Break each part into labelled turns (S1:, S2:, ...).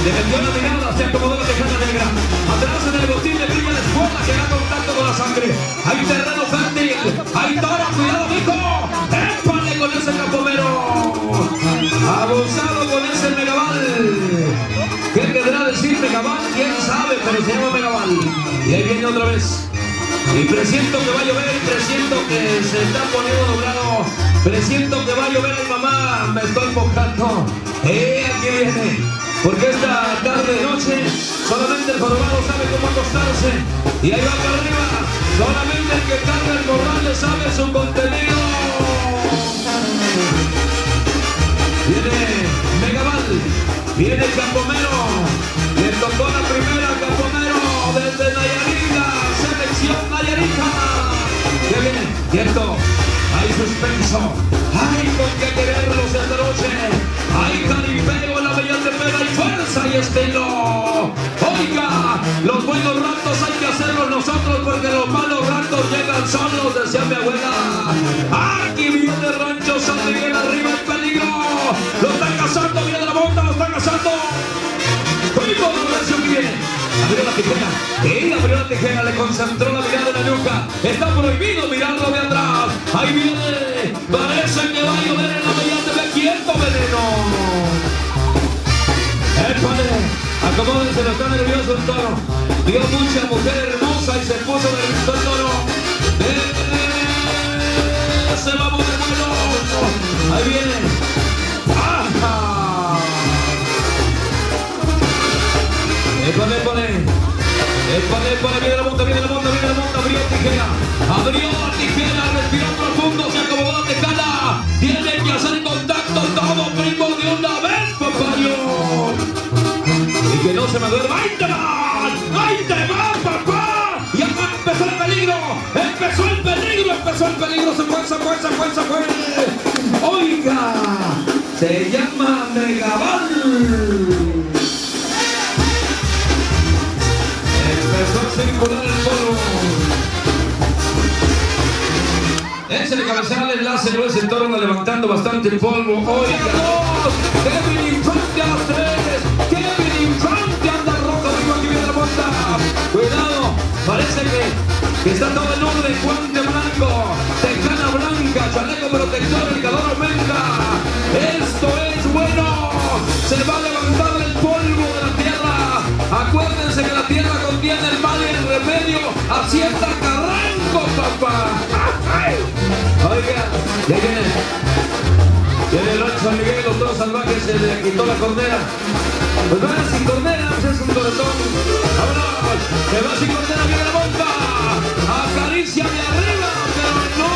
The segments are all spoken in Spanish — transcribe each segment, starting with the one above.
S1: Le metió la mirada, se acomodó la tejana negra. Atrás en el botín le brilla la espuela que da contacto con la sangre. Hay terreno fértil, hay toro, cuidado, mijo. ¡Épale con ese capomero! Abusado con ese Megaval. ¿Qué querrá decir Megaval? ¿Quién sabe? Pero se llama Megaval. Y ahí viene otra vez. Y presiento que va a llover, presiento que se está poniendo nublado, presiento que va a llover. Ay, mamá, me estoy mojando. Aquí viene. Porque esta tarde noche solamente el jorobado sabe cómo acostarse. Y ahí va para arriba. Solamente el que carga el morral le sabe su contenido. Viene Megaval. Viene Capomero. Le tocó la primera Capomero desde Nayarita. Selección Nayarita. ¿Qué viene? Quieto. Hay suspenso. Hay con qué quererlos esta noche. Hay jaripeo en la bella Tepera. Hay fuerza y estilo. Oiga, los buenos ratos hay que hacerlos nosotros porque los malos ratos llegan solos, decía mi abuela. Aquí viene Rancho San Miguel, arriba el peligro. Lo están cazando, viene la monta, lo están cazando. ¡Primo de Lorenzo que viene! Abrió la tijera, abrió la tijera, le concentró la mirada en la nuca. Está prohibido mirarlo de atrás. Ahí viene, parece que va a llover en la bella TV. ¡Quieto, veneno! ¡Épale! Acomódense, no está nervioso el toro. Vio mucha mujer hermosa y se puso nervioso el toro. Se va a mover vuelo. Ahí viene. ¡Ajá! Épale, viene la monta, abrió la tijera, respiró profundo, se acomodó la tejana. Tiene que hacer contacto todo, primo, de una vez, papayo. Y que no se me duerma. ¡Ahí te va, papá! Ya empezó el peligro, se fue. Oiga, se llama Megaval. Empezó a circular el polvo. Ese de cabezal enlace no es el toro, anda levantando bastante el polvo. Oiga, Kevin Infante a las 3. Kevin Infante anda rojo, digo, aquí viene la monta. Cuidado, parece que está todo en orden. Guante blanco, tejana blanca, chaleco protector, el calor aumenta. Esto es bueno. Se va a levantar el polvo de la tierra. Acuérdense que la tierra contiene el mal y el remedio. Hacienda Carranco, papá. Oiga, ya viene. Viene el Rancho San Miguel, los toros salvajes, se le quitó la cornera. Pues va sin cornera, pues es un corazón. ¡Vámonos! Se va sin cornera, viene la monta. Acaricia de arriba, pero no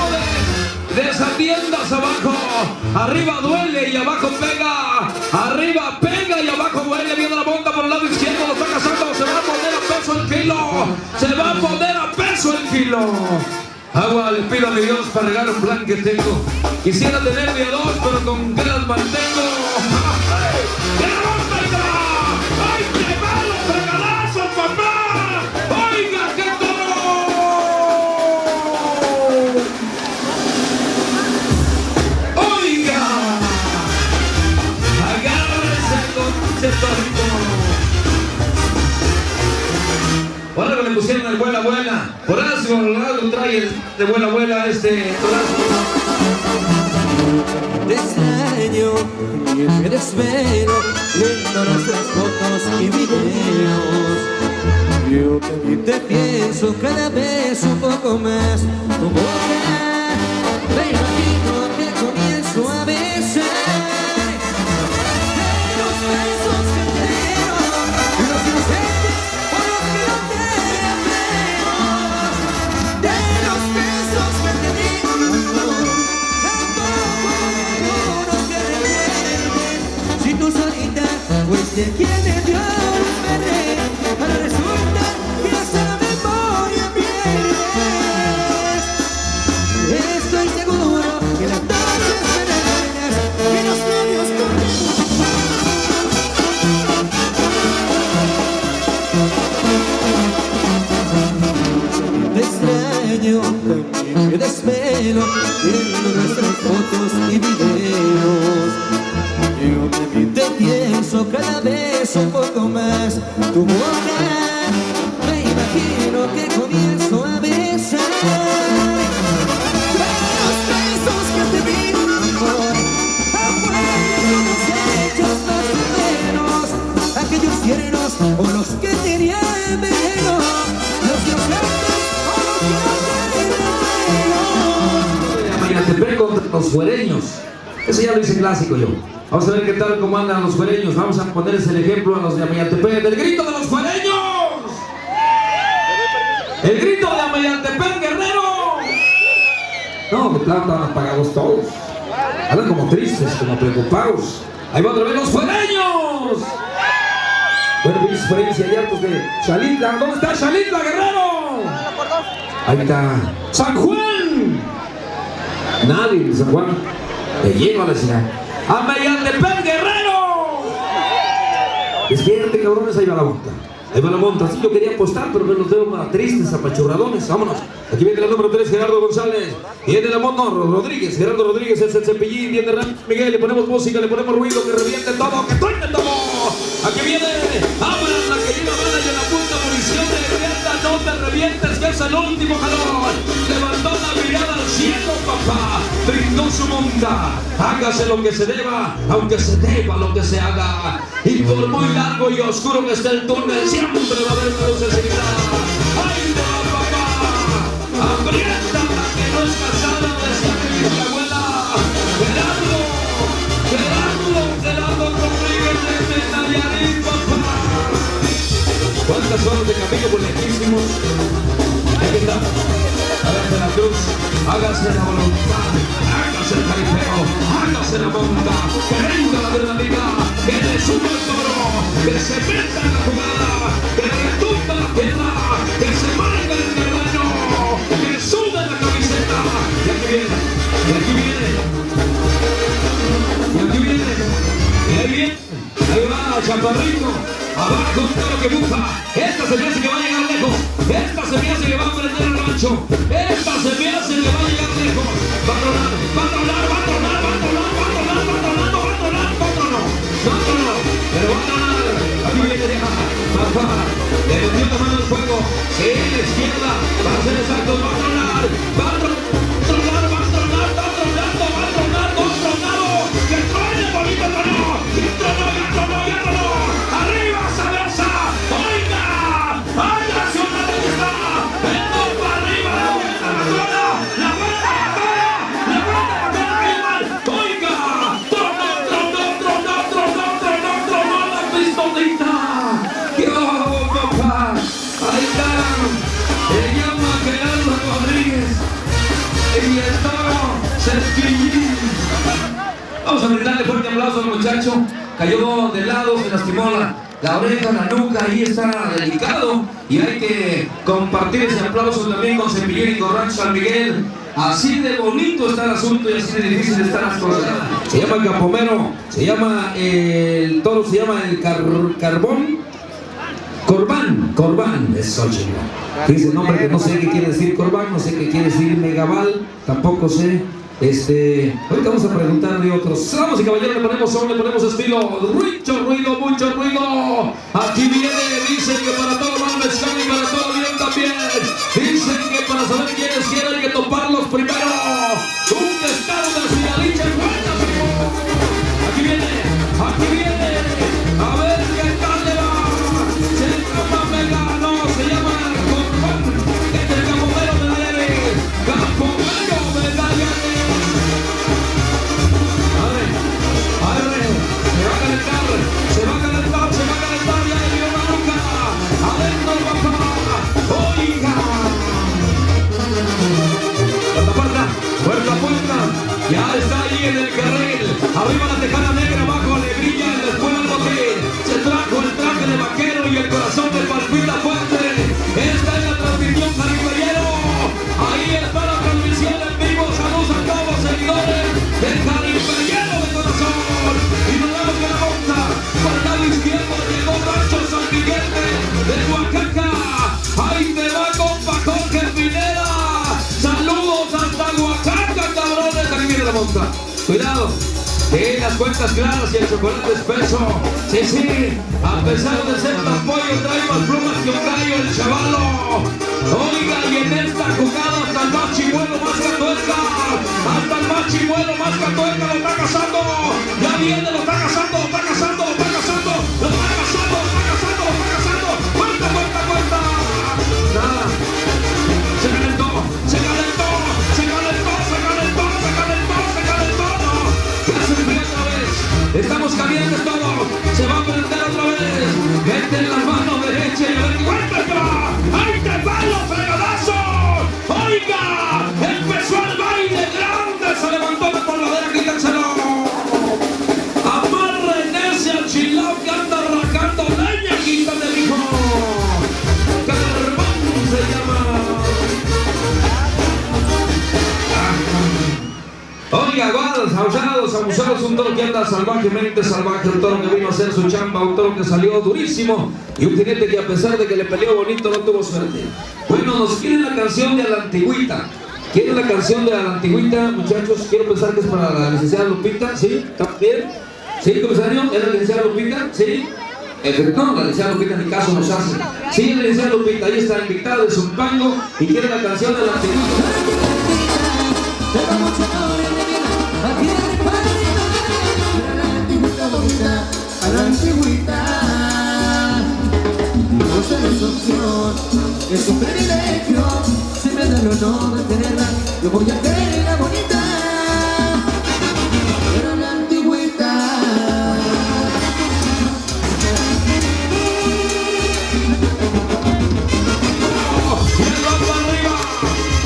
S1: desatiendas abajo. Arriba duele y abajo pega. Arriba pega y abajo duele. Viene la monta por el lado izquierdo, lo está cazando. Se va a poner a peso el kilo. Se va a poner a peso el kilo. Agua le pido a mi Dios para regar un plan que tengo. Quisiera tener de a dos, pero con qué las mantengo. ¡Ay! ¡Qué malos regalazos, papá! ¡Oiga, qué toro! ¡Oiga! ¡Agárrese con ese torito! Por algo le pusieron el vuela, vuela. Por algo trae el de vuela, vuela este torazo.
S2: Te extraño y me desvelo viendo nuestras fotos y videos. Yo te pienso cada vez un poco más. Tu boca, me imagino que comienzo a besar. De los besos que te doy, los inocentes por los que no te apego. De los besos que te digo, si tú solita, pues te quiere Dios perder. Ahora resulta que hasta la memoria pierdes. Estoy seguro que las noches serán buenas y los novios conmigo. Te extraño, también me desvelo viendo nuestras fotos y videos. Yo también te pienso cada vez un poco más tu boca. Me imagino que comienzo a besar los besos que te di, amor. Afuera los hechos más buenos, aquellos tiernos o los que tenían veneno, los inocentes o los que no tenían veneno.
S1: Mayantepec contra los fuereños. Eso ya lo hice clásico yo. Vamos a ver qué tal cómo andan los fuereños. Vamos a ponerles el ejemplo a los de Mayantepec. ¡El grito de los fuereños! ¡El grito de Mayantepec, Guerrero! No, de plano estaban apagados todos. Andan como tristes, como preocupados. Ahí va otra vez los fuereños. Bueno, pinches fuereños y hay hartos de Xalitla. ¿Dónde está Xalitla, Guerrero? Ahí está San Juan. Nadie de San Juan. Te lleva a la ciudad. ¡A Mayantepec, Guerrero! Despiértate, cabrones, ahí va la monta. Ahí va la monta. Sí, yo quería apostar, pero me los veo más tristes, apachurradones. Vámonos. Aquí viene el número 3, Gerardo González. Viene la monta, Rodríguez. Gerardo Rodríguez es el cepillín. Viene Miguel. Le ponemos música, le ponemos ruido, que reviente todo, que truene todo. Aquí viene Ámara, la querida bala de la punta munición de revienta. No te revientes, que es el último calor. Levantó la mirada al cielo, papá. Brindó su monta. Hágase lo que se deba, aunque se deba lo que se haga. Y por muy largo y oscuro que esté el túnel, siempre va a haber una lucecita. ¡Ay, no, papá! ¡Aprieta la que no es casada! Decía mi abuela. Gerardo Rodríguez desde Nayarit, papá. ¿Cuántas horas de camino por lejísimos? Aquí está. Hágase la cruz, hágase la voluntad, hágase el caripeo, hágase la monta, que venga la verdadera, que le suba el toro, que se meta en la jugada, que retumba la tierra, que se marque el terreno, que suba la camiseta. Y aquí viene, y aquí viene, y aquí viene, y ahí viene, ahí va Chaparrito, abajo un toro que bufa. Esta se me hace que va a llegar lejos, esta se me hace que va a prender el rancho, esta se me hace que va a llegar lejos. Va a tronar, va a tronar, va a tronar, va a tronar, va a tronar, va a tronar, va a tronar, va a tronar, va a tronar, pero va a tronar. Aquí viene ya, papá, le metió la mano al fuego, sí, la izquierda, va a ser exacto, va a tronar, va a tronar, va a tronar, va a tronar, va a tronar, va a tronar, que truene bonito, tronó, ya tronó, ya tronó, ya tronó, arriba sabrosa, oiga, ay, nacional está, vengo para arriba, la vuelta, la vuelta, la vuelta, la vuelta, arriba, oiga, tronó, tronó, tronó, tronó, tronó, tronó la pistolita, ¡qué ojo, papá! Ahí está, se llama Gerardo Rodríguez y el toro Cepillín. Vamos a brindarle fuerte aplauso al muchacho. Cayó de lado, se lastimó la oreja, la nuca, ahí está delicado. Y hay que compartir ese aplauso también con Cepillín y con Rancho San Miguel. Así de bonito está el asunto y así de difícil están las cosas. Se llama el Campomero, se llama el toro, se llama el Carbón. Corbán, eso chingo. Dice el nombre que no sé qué quiere decir Corbán, no sé qué quiere decir Megaval, tampoco sé. Ahorita vamos a preguntar de otros. Vamos y caballeros, le ponemos son, le ponemos estilo. Mucho ruido. Aquí viene, dicen que para todo mal mezcal y para todo bien también. Dicen que para saber quiénes quieren hay que toparlos primero. Un estado de Cialiche, buena, aquí viene. A ver qué tal le va. Se llama Megano, se llama Corbán. Este es el Campomero de Nayarit. Campomero de Nayarit. Se va a calentar, ya le dio la nuca. Adentro el papá. Oiga. Puerta. Ya está ahí en el carril. Arriba la tejana negra, abajo alegrilla, después el botín. Se trajo el traje de vaquero y el corazón de palpita fuerte. Esta es la transmisión Jaripellero. Ahí está la transmisión en vivo. Saludos a todos los seguidores del Jaripellero de corazón. Y nos vemos que la monta. Por el lado izquierdo llegó Rancho San Miguel de Oaxaca. Ahí te va compa Jorge Pineda. Saludos hasta Oaxaca, cabrones. Aquí viene la monta. Cuidado. Y las cuentas claras y el chocolate espeso. Sí, sí, a pesar de ser tan pollo, trae más plumas que un gallo el chavalo. Oiga, y en esta jugada hasta el más chimuelo más catuerca. Hasta el más chimuelo más catuerca lo está cazando. Ya viene, lo está cazando, lo está cazando, lo está cazando, lo está cazando, lo está cazando, lo está cazando. ¡Cuenta, cuenta, cuenta! Nada. Se calentó, se calentó, se calentó, se calentó, se calentó, se calentó. Ya se enfrió otra vez. Estamos calientes todos. Se va a prender otra vez. Mete en la mano derecha y a ver cuánto va. ¡Ahí te van los fregadazos! ¡Oiga! Empezó el baile grande. Se levantó la polvadera, quítanselo. Amarren ese al chilao que anda arrancando leña, quítate el hijo. Carbón se llama. Oiga, guardas, abusados, un toro que anda salvajemente salvaje, un toro que vino a hacer su chamba, un toro que salió durísimo y un jinete que a pesar de que le peleó bonito no tuvo suerte. Bueno, nos quieren la canción de A la Antigüita. ¿Quieren la canción de A la Antigüita, muchachos? Quiero pensar que es para la licenciada Lupita, ¿sí? ¿Está bien? ¿Sí, comisario? ¿Es la licenciada Lupita? ¿Sí? No, la licenciada Lupita en mi caso nos hace. Sí, la licenciada Lupita, ahí está invitada de Zumpango y quiere la canción de A la Antigüita.
S2: A la antigüita, no se es opción, es un privilegio. Si me da el honor de tenerla, yo voy a quererla bonita. Pero la antigüita.
S1: ¡Y va para arriba!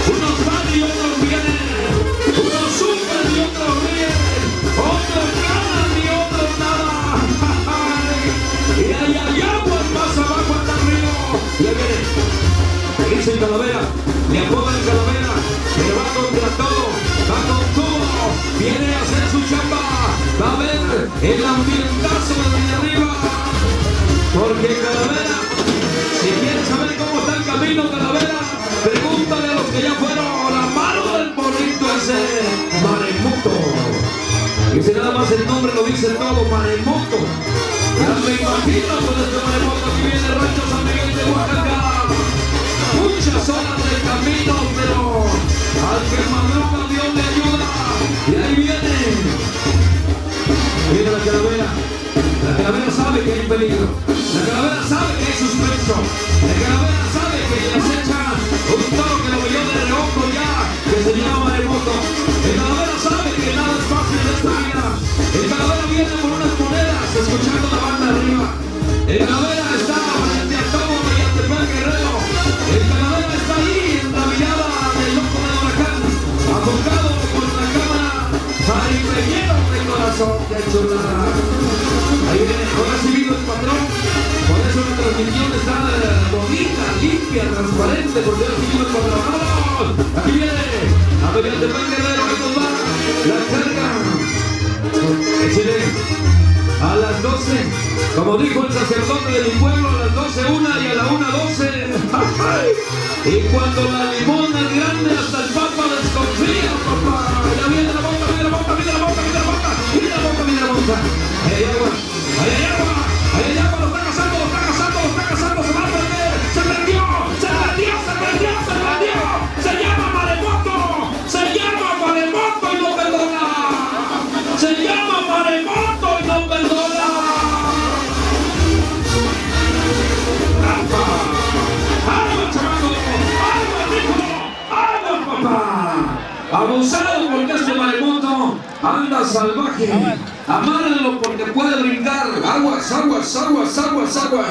S1: Unos van y otros vienen, unos sufren y otros ríen, otros ganan y otros nada. Y hay aguas más abajo hasta el río. Y ahí viene, le dicen Calavera, le apodan Calavera, pero va contra todo, va con todo, viene a hacer su chamba, va a ver el ambientazo desde arriba, porque Calavera, si quieres saber cómo está el camino Calavera, pregúntale a los que ya fueron la mano del porrito ese Maremoto. Y si nada más el nombre lo dice todo, Maremoto. Ya me imagino con este Maremoto que viene de Rancho San Miguel de Oaxaca. Muchas horas de camino, pero al que madruga Dios le ayuda. Y ahí viene. Viene la Calavera. La Calavera sabe que hay peligro. La Calavera sabe que hay suspenso. La Calavera sabe que le acecha un toro que lo vio de reojo ya, que se llama Maremoto. El Calavera sabe que nada es fácil en esta vida. El Calavera viene por unas monedas, escuchando la banda arriba. El Calavera está frente a todo mediante el Guerrero. El Calavera está ahí en la mirada del loco de Huracán, afocado con la cámara, maripeñero de corazón, que chulada. Ahí viene, ahora sí vino el patrón, por eso la transmisión está bonita, limpia, transparente, porque ahora sí vino el patrón. ¡Vámonos! Aquí viene, a mediante el Guerrero, ahí nos va, la carga. Échale. A las 12, como dijo el sacerdote de mi pueblo, a las 12 una y a la 1 12. Y cuando la limona es grande, hasta el papa desconfía, papá. Ya viene la bota, viene la bota, viene la bota, viene la bota, viene la bota, viene la bota. Ahí hay agua, ahí hay agua, ahí hay agua, lo está cazando, lo está cazando, lo está cazando, se va a prender, se prendió, se prendió, se prendió, se prendió. Se llama Maremoto, se llama Maremoto y no perdona. Se llama Maremoto y no perdona. Abusado porque este Maremoto anda salvaje. Amárrenlo porque puede brincar. Aguas, aguas, aguas, aguas, aguas.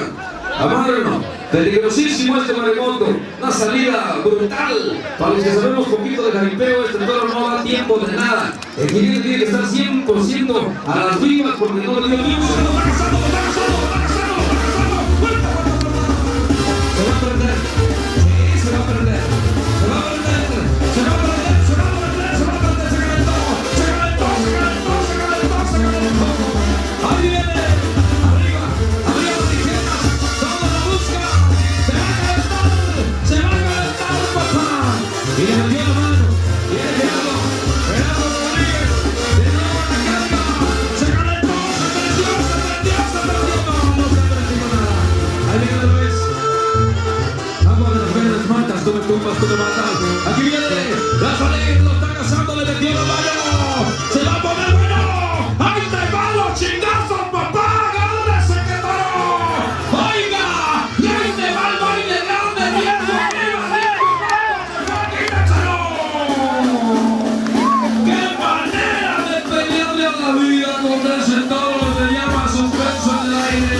S1: Amárrenlo. Peligrosísimo este Maremoto. Una salida brutal. Para los que sabemos poquito de jaripeo, este toro no da tiempo de nada. El jinete tiene que estar 100% a las vivas porque no le dio tiempo. Se lo está cazando, lo está cazando, lo está cazando, lo está cazando. Se va a perder. Sí, se va a perder. Se va a perder. Se va a perder. Se va a perder. Se va a perder. Se calentó. Se calentó. Se calentó. Se calentó. Se calentó. Ahí viene. Arriba. Arriba las tijeras. Toda la busca. Se va a calentar. Se va a calentar, papá. Y le metió la mano. Viene Gerardo. Gerardo Rodríguez. De nuevo a la carga. los que te matan. Aquí viene la Salir, lo está cazando, le metió la mano. Se va a poner bueno. ¡Ahí te va los chingazos, papá! ¡Agárrese que paró! ¡Oiga! ¡Y ahí te va el baile grande! ¡Viejo arriba, viejo abajo! ¡Qué manera de pelearle a la vida con ese toro! Se llama suspenso en el aire.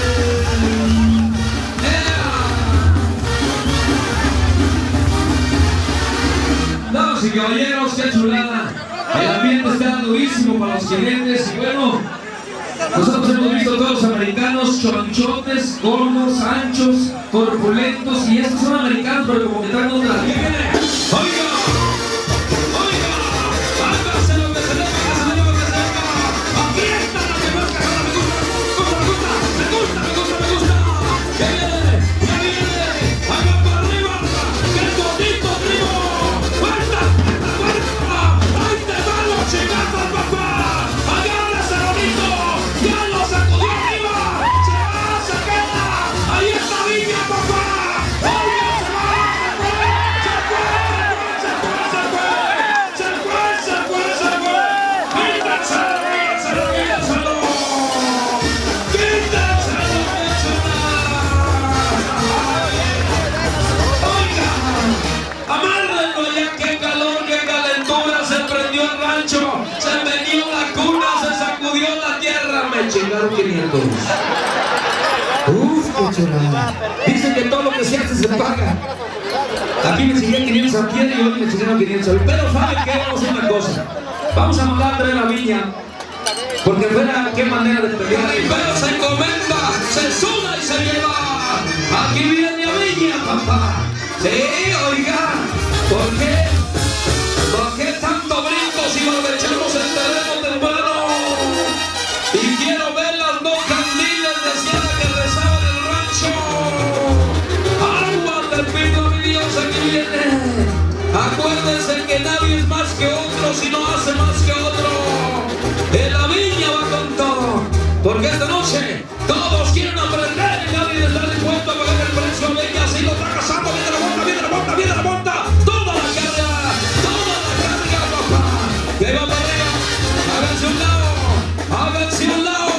S1: Damas y caballeros, qué chulada. El ambiente está durísimo para los jinetes y bueno, nosotros hemos visto todos americanos chonchotes, gordos, anchos, corpulentos y estos son americanos pero como que traen otra. ¿Qué viene? ¡Oiga! ¡Oiga! ¡Hágase lo que se le venga, se le lo que se venga! ¡Aquí está la que más cagada! ¡Me gusta! ¿Qué viene? ¡Ya viene! ¡Haga para arriba! ¡Qué bonito, primo! ¡Fuerza! ¡Ahí te van los chingazos, papá! ¡Agárrese, bonito! ¡Ya lo sacudió arriba! ¡Se va, se queda! ¡Ahí está Viña, papá! ¡Oiga, se va! ¡Se fue! ¡Quítenselo! ¡Oiga! ¡Amárrenlo ya! ¡Qué calor, qué calentura! Se prendió el rancho, se metió la cuna, se sacudió la tierra. Me chingaron 500. Uf, qué chulada. Dicen que todo lo que se hace se paga. Aquí me siguen 500 a y hoy me chingaron 500. Pero ¿saben qué? Vamos a hacer una cosa. Vamos a mandar a traer a Viña. Porque fuera, qué manera de pelear. Pero se comenta, se suda y se lleva. Aquí viene a Viña, papá. Sí, oiga. ¿Por qué? ¿Por qué tanto brinco si lo echamos el terreno temprano? Y quiero ver las dos candiles de Sierra que rezaban el rancho. Agua te pido, mi Dios, aquí viene. Acuérdense que nadie es más que otro si no hace más que otro. En la Viña va con todo. Porque esta noche todos quieren aprender y nadie está dispuesto a pagar el precio a Viña. Así lo está cazando, viene la monta, viene la monta, viene la monta. Toda la carga, papá. Que va para arriba. Háganse un lado. Háganse un lado.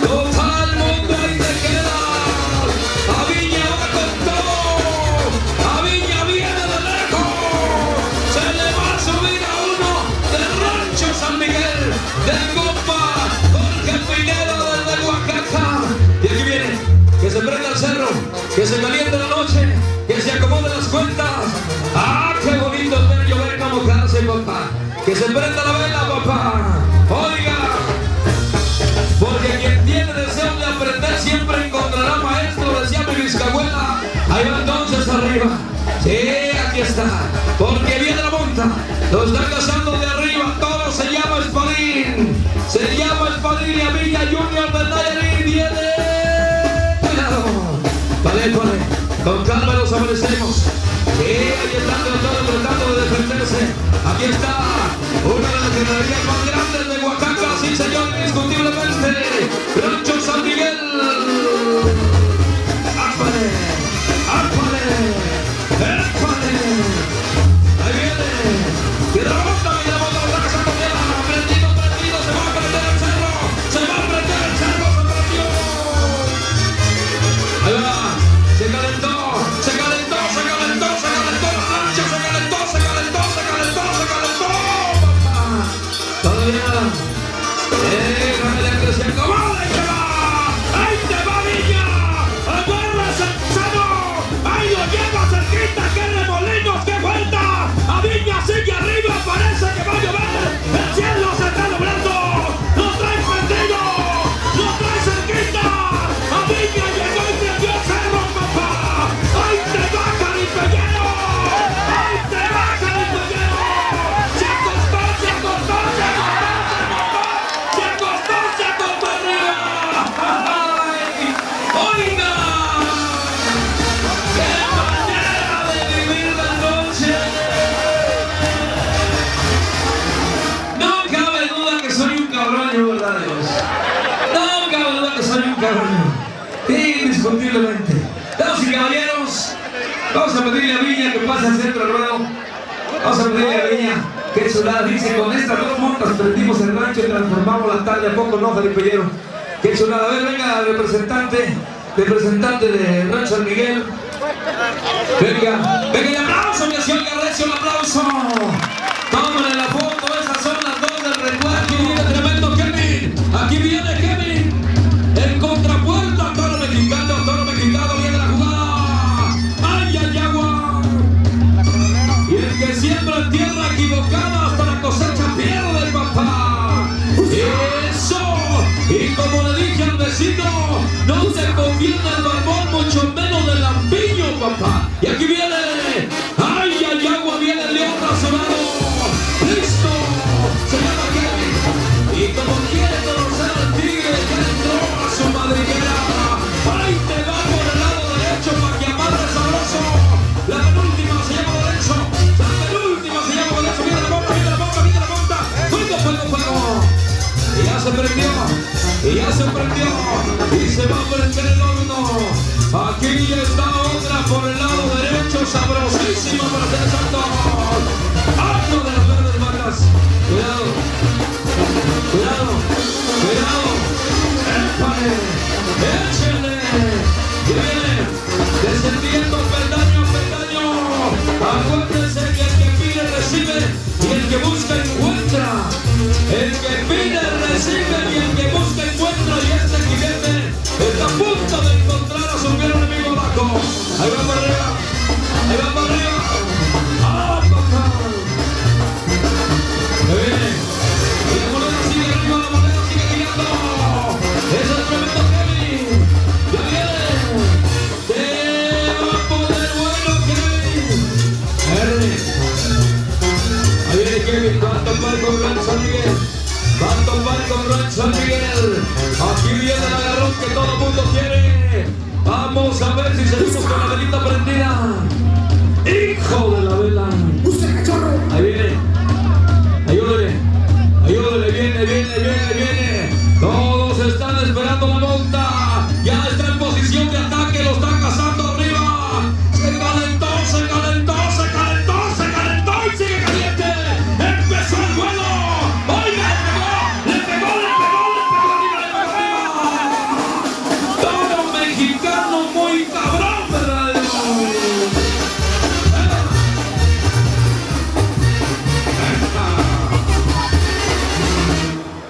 S1: Todo el mundo ahí te queda. A Viña va con todo. A Viña viene de lejos. Se le va a subir a uno del rancho San Miguel. Del compa Jorge Pinedo desde Oaxaca. Y aquí viene. Que se prenda el cerro. Que se caliente la noche. Que se acomoden las cuentas. ¡Ah, qué bonito es ver llover como cárcel, papá! ¡Que se prenda la vela, papá! ¡Oiga! Porque quien tiene deseo de aprender siempre encontrará maestro, decía mi bisabuela. Ahí va entonces arriba. Sí, aquí está. Porque viene la monta. Lo están cazando de arriba. Todo se llama Espadín. Se llama Espadín y a Villa Junior del Nayarit viene. Cuidado. Vale. Con calma los amanecemos. Sí, ahí están tratando de defenderse. Aquí está una de las ganaderías más grandes de Oaxaca, sí señor, indiscutiblemente. Rancho San Miguel. ¡Ápale! Ahí viene. ¡Mira la monta, lo está cazando tierra! ¡Prendido! ¡Se va a prender el cerro! ¡Se prendió! Ahí va. Se calentó papá. Todavía déjame creciendo. ¡Vale, que va! ¡Ahí te va, Viña! ¡Agárrase el seno! ¡Ahí lo lleva cerquita! ¡Qué remolinos! ¡Qué vuelta! ¡A Viña sigue arriba! ¡Parece que va a llover! ¡El cielo se está nublando! ¡Lo trae prendido! ¡Lo trae cerquita! ¡A Viña llegó y prendió el cerro, papá! ¡Ahí te va, Caripellero! ¡Ahí te va, Caripellero! ¡Se acostó arriba! ¡Ay! ¡Oiga! ¡Qué manera de vivir la noche! No cabe duda que soy un cabrón, ¿verdad, Dios? No cabe duda que soy un cabrón. Indiscutiblemente. Damas y caballeros, Vamos a pedirle a Viña que pase al centro del ruedo. Vamos a pedirle a Viña. Qué chulada, dice, con estas dos montas prendimos el rancho y transformamos la tarde. ¿A poco no, Jaripellero? Qué chulada. A ver, venga, representante de Rancho San Miguel. Venga, venga, el aplauso, mi señor Garrecio, el aplauso. Tómale la foto, esas son las dos del recuerdo. Aquí viene tremendo Kevin. Aquí viene Kevin. En contrapuerta, toro mexicano, viene la jugada. ¡Ay, ay, agua! Y el que siembra en tierra equivocada hasta la cosecha pierde, papá. ¡Eso! Y como le dije al vecino, no se confía en el barbón, mucho menos del lampiño, papá. Y aquí viene. ¡Ay, ay, agua! Viene el león rasurado. ¡Listo! Se llama Kevin. Y como quiere conocer al tigre, ya entró a su madriguera. ¡Ay, te va por el lado derecho para que amarre sabroso! La penúltima se llama Lorenzo. La penúltima se llama Lorenzo. Viene la monta, viene la monta, viene la monta. ¡Fuego, fuego, fuego! Y ya se prendió. Y ya se prendió. Y se va a prender el horno. Aquí está otra por el lado derecho. Sabrosísima para hacer exacto. ¡Alto de las verdes vacas! Cuidado. Cuidado. Cuidado. ¡Épale! ¡Échenle! Y viene descendiendo peldaño a peldaño. Acuérdense que el que pide recibe y el que busca encuentra. El que pide recibe y el que busca encuentra. Y este jinete está a punto de encontrar a su fiel enemigo abajo. Ahí va para arriba. Ahí va para arriba. ¡Ah, papá! Muy bien. Y la moneda sigue arriba, la moneda sigue girando. Es el tremendo Kevin. Ya viene. Te va a poner bueno, Kevin. Ahí viene Kevin. Va a tomar con Rancho San Miguel. Va a tomar con Rancho San Miguel. Aquí viene el agarrón que todo el mundo quiere. Vamos a ver si seguimos con la velita prendida. ¡Hijo de la vela! Ahí viene. Ayúdale. Ayúdale. Viene. Todos están esperando la monta. Ya está en posición de ataque. Lo están cazando arriba. Se calentó y sigue caliente. Empezó el vuelo. ¡Oiga! Le pegó arriba. Toro mexicano muy cabrón, ¿verdad?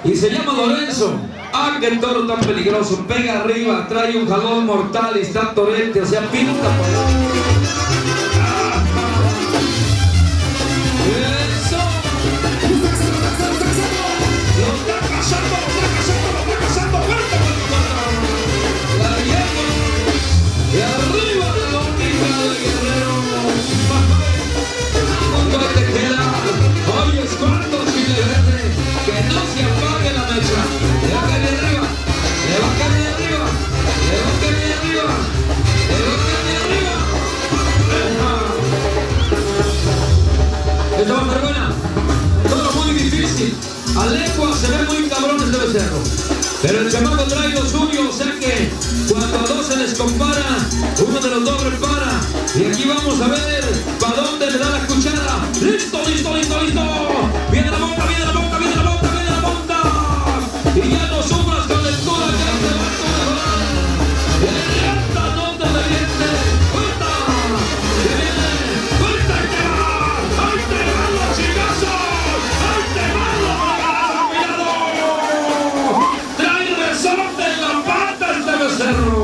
S1: Y se llama Lorenzo. ¡Ah, qué toro tan peligroso! Pega arriba, trae un jalón mortal y está torrente, o sea, pinta por ahí. ¡Eso! ¡Lo está cazando! ¡Fuerte! ¡La hierba! ¡Y arriba de la única de Guerrero! ¿Cuánto te queda? Oye, es cuánto, chile verde. Que no se apague la mecha. Le va a caer de arriba. Esta va a ser buena. Todo muy difícil. A lengua se ve muy cabrón este becerro. Pero el chamaco trae lo suyo, o sea que cuando a dos se les compara, uno de los dos repara. Y aquí vamos a ver para dónde le da la cuchara. ¡Listo! Viene la monta. Y ya no sufras calentura, ya te va a mejorar. ¡Levanta, no te reviente! ¡Fuerta! ¡Que viene! ¡Fuerta y te va! ¡Ahí te van los chingazos! ¡Ahí te van los balazos! ¡Cuidado! ¡Trae resorte en la pata este becerro!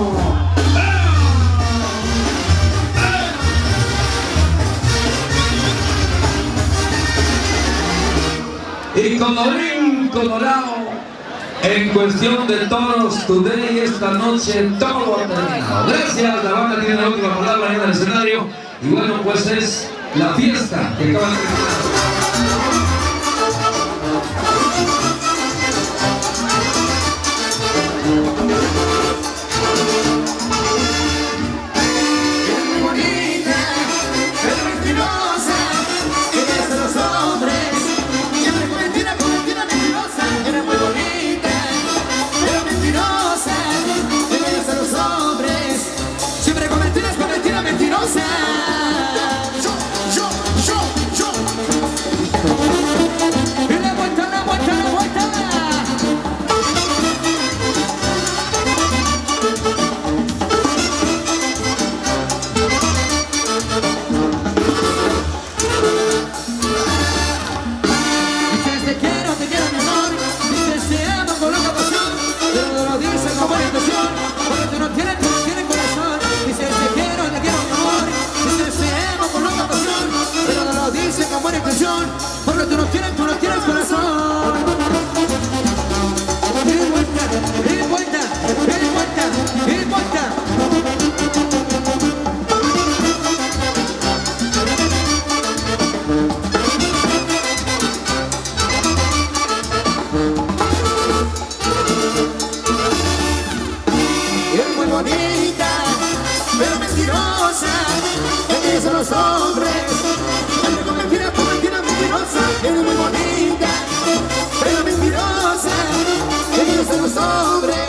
S1: Y colorín colorado, en cuestión de toros, today, esta noche, todo ha terminado. Gracias, la banda tiene la última palabra ahí en el escenario. Y bueno, pues es la fiesta que acaba de terminar.
S2: Siempre con mentiras, mentirosa. bonita, pero mentirosa. Ellos son los hombres. Anda con mentira, mentirosa. Eres muy bonita, pero mentirosa. Ellos son los hombres.